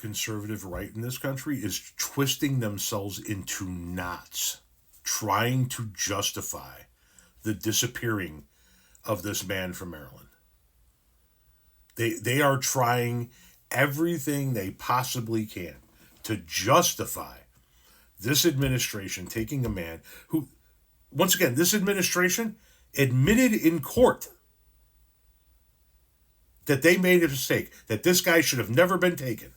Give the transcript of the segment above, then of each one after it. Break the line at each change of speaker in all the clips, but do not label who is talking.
conservative right in this country is twisting themselves into knots, trying to justify the disappearing of this man from Maryland. They are trying everything they possibly can to justify this administration taking a man who, once again, this administration admitted in court that they made a mistake, that this guy should have never been taken.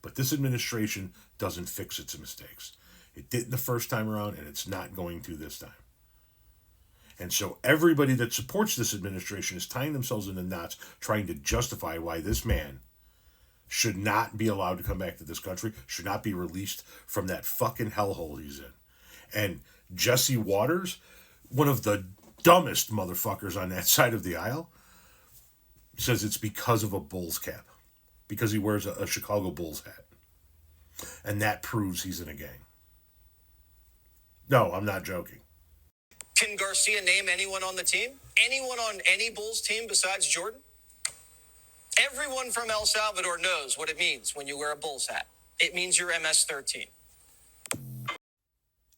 But this administration doesn't fix its mistakes. It didn't the first time around, and it's not going to this time. And so everybody that supports this administration is tying themselves into knots, trying to justify why this man should not be allowed to come back to this country, should not be released from that fucking hellhole he's in. And Jesse Waters, one of the dumbest motherfuckers on that side of the aisle, says it's because of a Bulls cap, because he wears a Chicago Bulls hat. And that proves he's in a gang. No, I'm not joking.
Can Garcia name anyone on the team? Anyone on any Bulls team besides Jordan? Everyone from El Salvador knows what it means when you wear a Bulls hat. It means you're MS-13.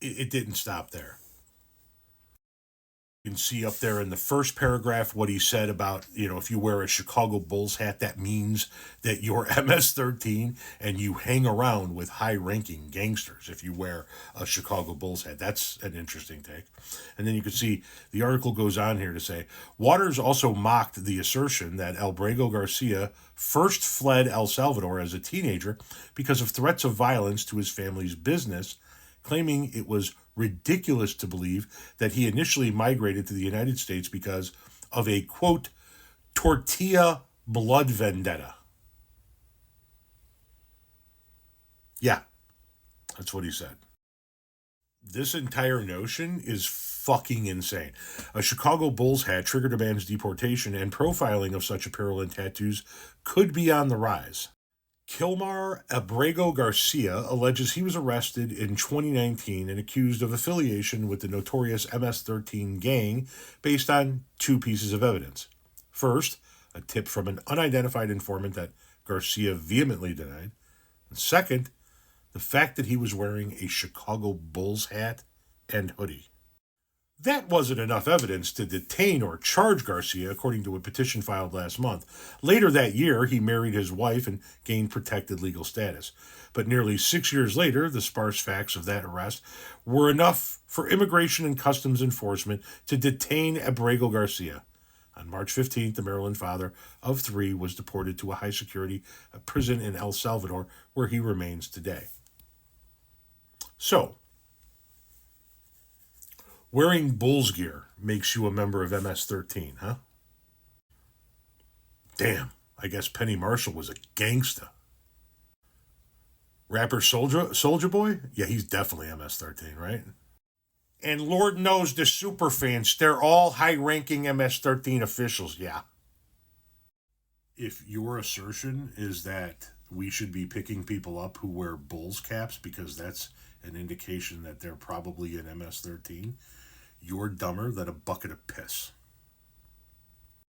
It didn't stop there. You can see up there in the first paragraph what he said about, if you wear a Chicago Bulls hat, that means that you're MS-13 and you hang around with high-ranking gangsters if you wear a Chicago Bulls hat. That's an interesting take. And then you can see the article goes on here to say, Waters also mocked the assertion that Abrego Garcia first fled El Salvador as a teenager because of threats of violence to his family's business, claiming it was ridiculous to believe that he initially migrated to the United States because of a, quote, tortilla blood vendetta. Yeah, that's what he said. This entire notion is fucking insane. A Chicago Bulls hat triggered a man's deportation, and profiling of such apparel and tattoos could be on the rise. Kilmar Abrego Garcia alleges he was arrested in 2019 and accused of affiliation with the notorious MS-13 gang based on two pieces of evidence. First, a tip from an unidentified informant that Garcia vehemently denied. And second, the fact that he was wearing a Chicago Bulls hat and hoodie. That wasn't enough evidence to detain or charge Garcia, according to a petition filed last month. Later that year, he married his wife and gained protected legal status. But nearly 6 years later, the sparse facts of that arrest were enough for Immigration and Customs Enforcement to detain Abrego Garcia. On March 15th, the Maryland father of three was deported to a high-security prison in El Salvador, where he remains today. So, wearing Bulls gear makes you a member of MS-13, huh? Damn, I guess Penny Marshall was a gangsta. Rapper Soulja Boy? Yeah, he's definitely MS-13, right? And Lord knows the super fans, they're all high-ranking MS-13 officials, yeah. If your assertion is that we should be picking people up who wear Bulls caps because that's an indication that they're probably an MS-13, you're dumber than a bucket of piss.